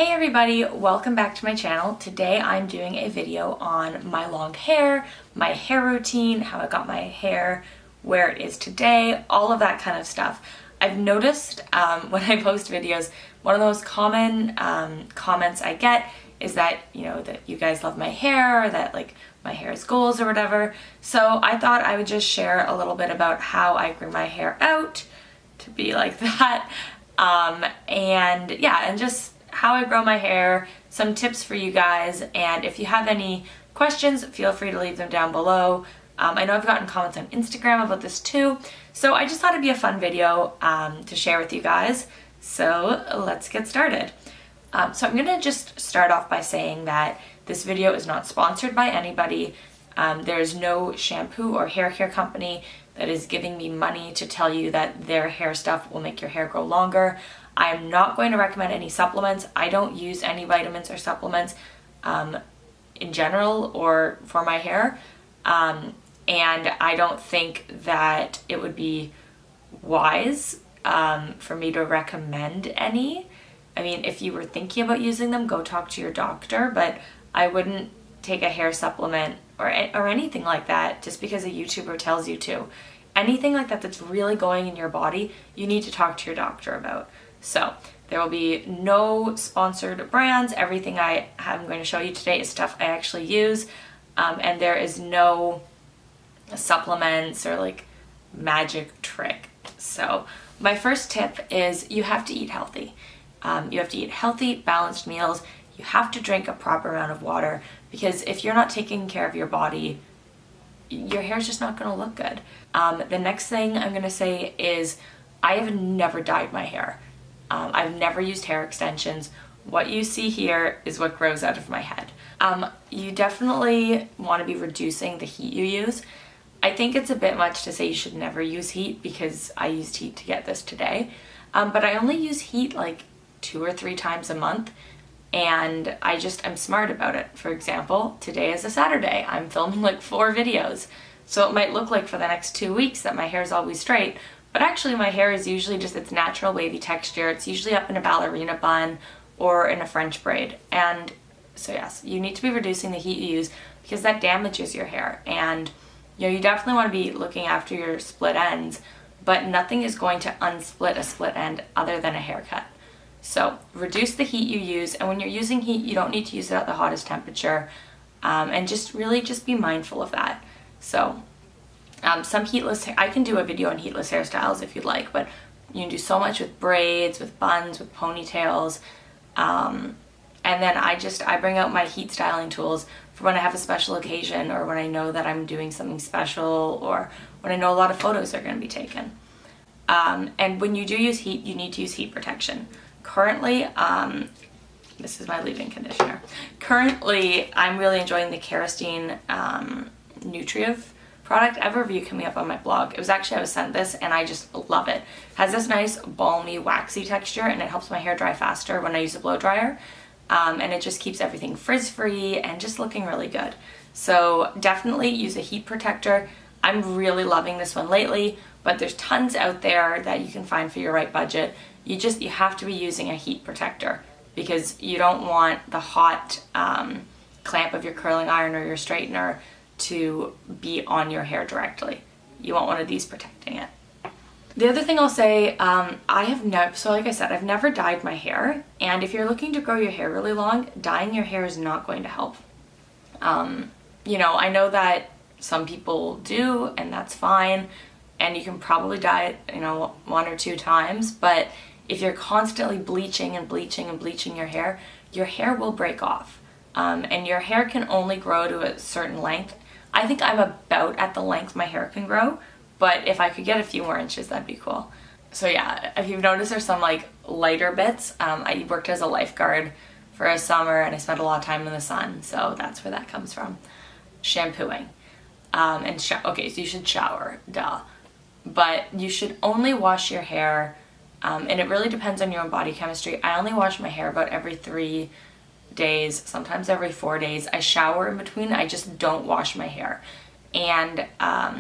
Hey everybody, welcome back to my channel. Today I'm doing a video on my long hair, my hair routine, how I got my hair where it is today, all of that kind of stuff. I've noticed when I post videos, one of the most common comments I get is that, that you guys love my hair, or that like my hair is goals or whatever. So I thought I would just share a little bit about how I grew my hair out to be like that. And just how I grow my hair, some tips for you guys, and if you have any questions, feel free to leave them down below. I know I've gotten comments on Instagram about this too, so I just thought it'd be a fun video to share with you guys. So let's get started. So I'm gonna just start off by saying that this video is not sponsored by anybody. There's no shampoo or hair care company that is giving me money to tell you that their hair stuff will make your hair grow longer. I am not going to recommend any supplements. I don't use any vitamins or supplements in general or for my hair. And I don't think that it would be wise for me to recommend any. I mean, if you were thinking about using them, go talk to your doctor, but I wouldn't take a hair supplement or anything like that just because a YouTuber tells you to. Anything like that that's really going in your body, you need to talk to your doctor about. So there will be no sponsored brands. Everything I'm going to show you today is stuff I actually use, and there is no supplements or like magic trick. So my first tip is you have to eat healthy. You have to eat healthy, balanced meals. You have to drink a proper amount of water, because if you're not taking care of your body, your hair's just not going to look good. The next thing I'm going to say is I have never dyed my hair. I've never used hair extensions. What you see here is what grows out of my head. You definitely want to be reducing the heat you use. I think it's a bit much to say you should never use heat, because I used heat to get this today. But I only use heat like 2 or 3 times a month, and I'm smart about it. For example, today is a Saturday. I'm filming like 4 videos. So it might look like for the next 2 weeks that my hair is always straight, but actually my hair is usually just its natural wavy texture. It's usually up in a ballerina bun or in a French braid. And so yes, you need to be reducing the heat you use, because that damages your hair. And you definitely want to be looking after your split ends, but nothing is going to unsplit a split end other than a haircut. So reduce the heat you use, and when you're using heat, you don't need to use it at the hottest temperature, and just be mindful of that. So some heatless, I can do a video on heatless hairstyles if you'd like, but you can do so much with braids, with buns, with ponytails, and then I bring out my heat styling tools for when I have a special occasion, or when I know that I'm doing something special, or when I know a lot of photos are going to be taken. And when you do use heat, you need to use heat protection. Currently, this is my leave-in conditioner. Currently, I'm really enjoying the Kerastine Nutritive product. I have a review coming up on my blog. I was sent this and I just love it. It has this nice balmy, waxy texture, and it helps my hair dry faster when I use a blow dryer. And it just keeps everything frizz-free and just looking really good. So definitely use a heat protector. I'm really loving this one lately, but there's tons out there that you can find for your right budget. You have to be using a heat protector, because you don't want the hot clamp of your curling iron or your straightener to be on your hair directly. You want one of these protecting it. The other thing I'll say, like I said, I've never dyed my hair, and if you're looking to grow your hair really long, dyeing your hair is not going to help. I know that some people do, and that's fine, and you can probably dye it, 1 or 2 times, but if you're constantly bleaching and bleaching and bleaching your hair will break off. And your hair can only grow to a certain length. I think I'm about at the length my hair can grow, but if I could get a few more inches, that'd be cool. So yeah, if you've noticed, there's some like lighter bits. I worked as a lifeguard for a summer, and I spent a lot of time in the sun, so that's where that comes from. Shampooing. Okay, so you should shower, duh. But you should only wash your hair, and it really depends on your own body chemistry. I only wash my hair about every 3 days, sometimes every 4 days. I shower in between, I just don't wash my hair. And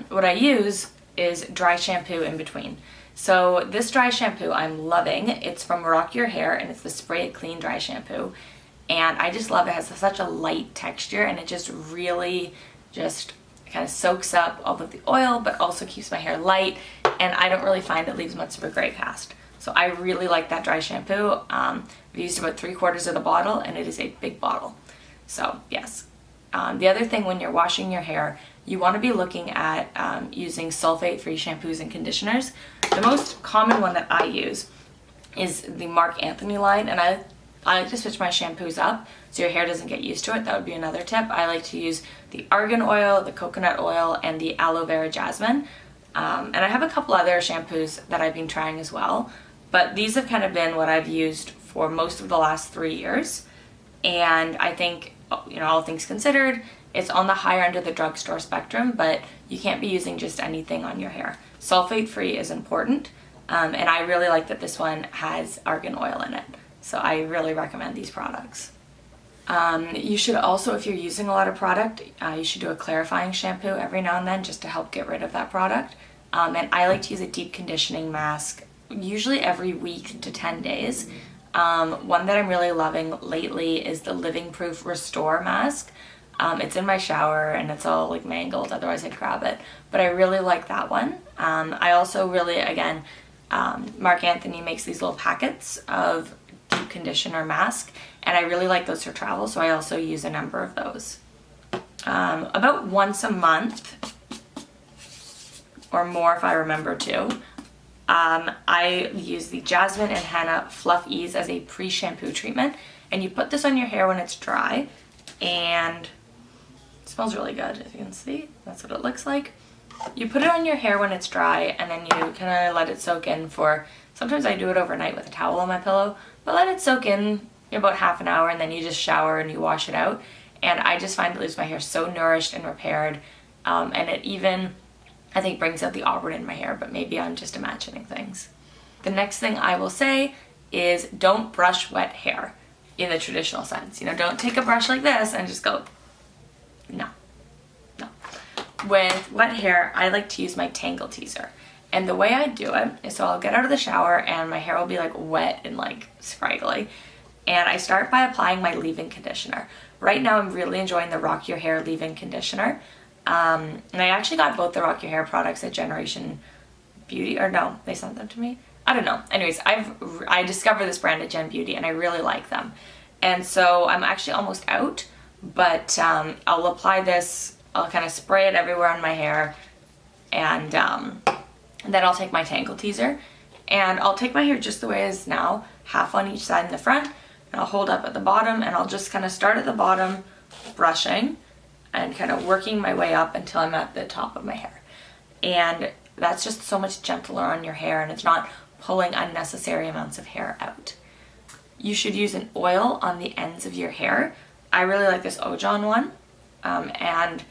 what I use is dry shampoo in between. So this dry shampoo I'm loving. It's from Rock Your Hair, and it's the Spray It Clean dry shampoo. And I just love it. It has such a light texture, and it just really just kind of soaks up all of the oil, but also keeps my hair light, and I don't really find it leaves much of a gray cast. So I really like that dry shampoo. I've used about 3/4 of the bottle, and it is a big bottle. So yes. The other thing, when you're washing your hair, you want to be looking at using sulfate-free shampoos and conditioners. The most common one that I use is the Marc Anthony line, and I like to switch my shampoos up so your hair doesn't get used to it. That would be another tip. I like to use the argan oil, the coconut oil, and the aloe vera jasmine. And I have a couple other shampoos that I've been trying as well, but these have kind of been what I've used for most of the last 3 years. And I think, you know, all things considered, it's on the higher end of the drugstore spectrum, but you can't be using just anything on your hair. Sulfate-free is important, and I really like that this one has argan oil in it. So I really recommend these products. You should also, if you're using a lot of product, you should do a clarifying shampoo every now and then just to help get rid of that product. And I like to use a deep conditioning mask, usually every week to 10 days. One that I'm really loving lately is the Living Proof Restore mask. It's in my shower and it's all like mangled, otherwise I'd grab it. But I really like that one. I also really, again, Marc Anthony makes these little packets of deep conditioner mask, and I really like those for travel, so I also use a number of those. About once a month, or more if I remember to, I use the Jasmine and Henna Fluff Ease as a pre-shampoo treatment, and you put this on your hair when it's dry, and it smells really good, as you can see. That's what it looks like. You put it on your hair when it's dry, and then you kind of let it soak in for, sometimes I do it overnight with a towel on my pillow, but let it soak in about half an hour, and then you just shower and you wash it out. And I just find it leaves my hair so nourished and repaired, and it even, I think, brings out the auburn in my hair, but maybe I'm just imagining things. The next thing I will say is don't brush wet hair in the traditional sense. You know, don't take a brush like this and just go, no. With wet hair, I like to use my Tangle Teaser. And the way I do it is, so I'll get out of the shower and my hair will be like wet and like scraggly. And I start by applying my leave-in conditioner. Right now I'm really enjoying the Rock Your Hair leave-in conditioner. And I actually got both the Rock Your Hair products at Generation Beauty, or no, they sent them to me. I don't know. Anyways, I discovered this brand at Gen Beauty and I really like them. And so I'm actually almost out, but I'll apply this, I'll kind of spray it everywhere on my hair, and then I'll take my Tangle Teaser and I'll take my hair just the way it is now, half on each side in the front, and I'll hold up at the bottom, and I'll just kind of start at the bottom brushing and kind of working my way up until I'm at the top of my hair. And that's just so much gentler on your hair, and it's not pulling unnecessary amounts of hair out. You should use an oil on the ends of your hair. I really like this Ojon one, and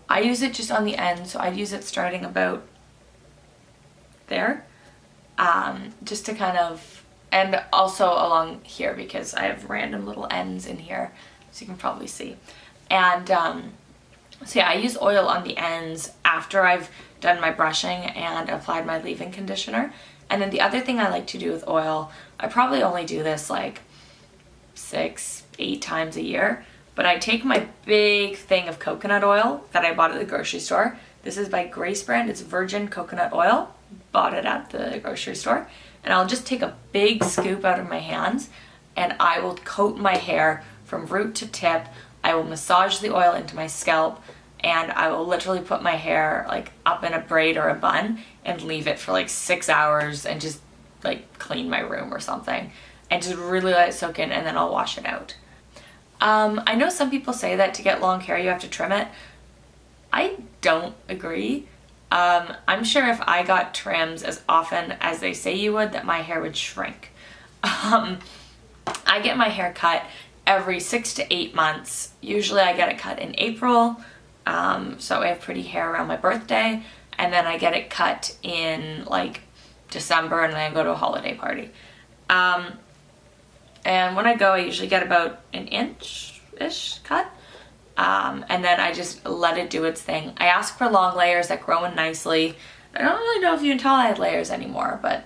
I use it just on the end, so I'd use it starting about there, just to kind of, and also along here because I have random little ends in here, so you can probably see. And so yeah, I use oil on the ends after I've done my brushing and applied my leave-in conditioner. And then the other thing I like to do with oil, I probably only do this like 6-8 times a year, but I take my big thing of coconut oil that I bought at the grocery store. This is by Grace brand, it's virgin coconut oil. Bought it at the grocery store. And I'll just take a big scoop out of my hands and I will coat my hair from root to tip. I will massage the oil into my scalp, and I will literally put my hair like up in a braid or a bun and leave it for like 6 hours and just like clean my room or something and just really let it soak in, and then I'll wash it out. I know some people say that to get long hair you have to trim it. I don't agree. I'm sure if I got trims as often as they say you would, that my hair would shrink. I get my hair cut every 6 to 8 months. Usually I get it cut in April, so I have pretty hair around my birthday, and then I get it cut in like December, and then I go to a holiday party. And when I go, I usually get about an inch-ish cut, and then I just let it do its thing. I ask for long layers that grow in nicely. I don't really know if you can tell I had layers anymore, but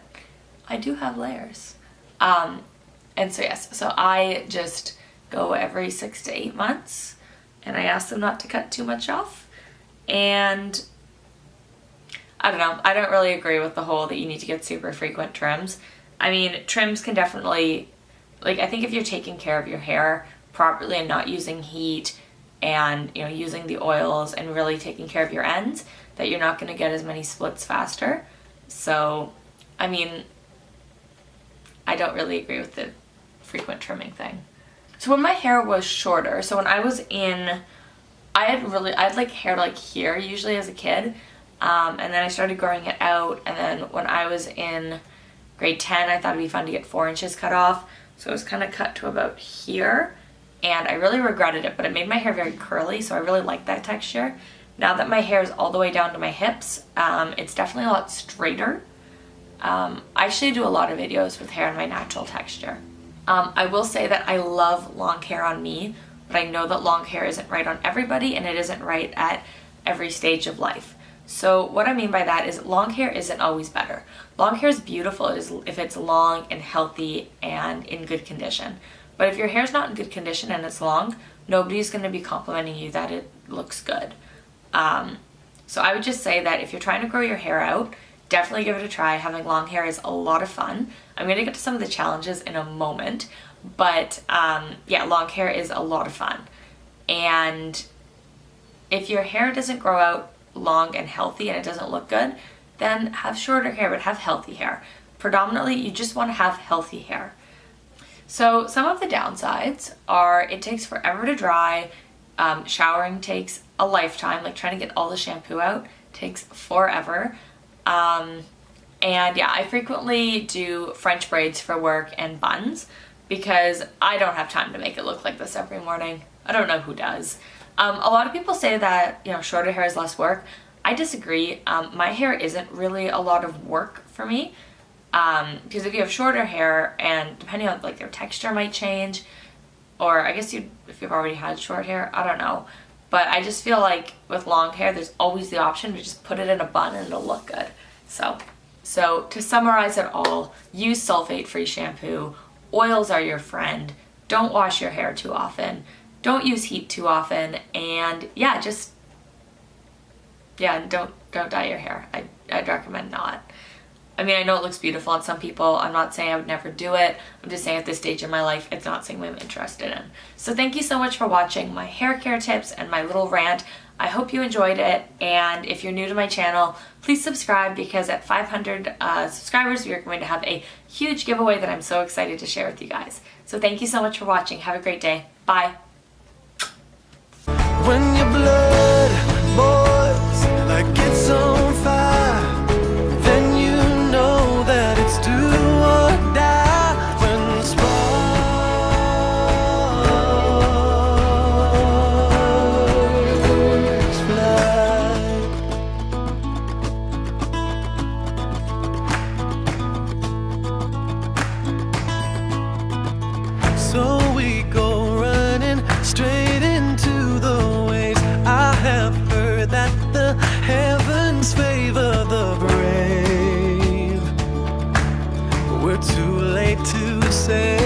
I do have layers. And so yes, so I just go every 6 to 8 months and I ask them not to cut too much off. And I don't know, I don't really agree with the whole that you need to get super frequent trims. I mean, trims can definitely, like, I think if you're taking care of your hair properly and not using heat and, you know, using the oils and really taking care of your ends, that you're not going to get as many splits faster. So, I mean, I don't really agree with the frequent trimming thing. So when my hair was shorter, so when I was in, I had like hair like here usually as a kid, and then I started growing it out, and then when I was in grade 10, I thought it'd be fun to get 4 inches cut off, so it was kind of cut to about here, and I really regretted it, but it made my hair very curly, so I really like that texture. Now that my hair is all the way down to my hips, it's definitely a lot straighter. I actually do a lot of videos with hair in my natural texture. I will say that I love long hair on me, but I know that long hair isn't right on everybody and it isn't right at every stage of life. So what I mean by that is long hair isn't always better. Long hair is beautiful if it's long and healthy and in good condition. But if your hair's not in good condition and it's long, nobody's going to be complimenting you that it looks good. So I would just say that if you're trying to grow your hair out, definitely give it a try. Having long hair is a lot of fun. I'm going to get to some of the challenges in a moment, but yeah, long hair is a lot of fun. And if your hair doesn't grow out long and healthy and it doesn't look good, then have shorter hair, but have healthy hair. Predominantly, you just want to have healthy hair. So some of the downsides are it takes forever to dry, showering takes a lifetime, like trying to get all the shampoo out takes forever. And yeah, I frequently do French braids for work and buns because I don't have time to make it look like this every morning. I don't know who does. A lot of people say that, you know, shorter hair is less work. I disagree. My hair isn't really a lot of work for me. Because if you have shorter hair and depending on like their texture might change, or I guess if you've already had short hair, I don't know. But I just feel like with long hair, there's always the option to just put it in a bun and it'll look good. So to summarize it all, use sulfate-free shampoo. Oils are your friend. Don't wash your hair too often. Don't use heat too often. And yeah, don't dye your hair. I'd recommend not. I mean, I know it looks beautiful on some people. I'm not saying I would never do it. I'm just saying at this stage in my life, it's not something I'm interested in. So thank you so much for watching my hair care tips and my little rant. I hope you enjoyed it. And if you're new to my channel, please subscribe because at 500 subscribers, we are going to have a huge giveaway that I'm so excited to share with you guys. So thank you so much for watching. Have a great day. Bye. When your blood boils like it's on fire, then you know that it's do or die. When the sparks fly, so we go running straight into the waves. I have heard that the heavens favor the brave. We're too late to say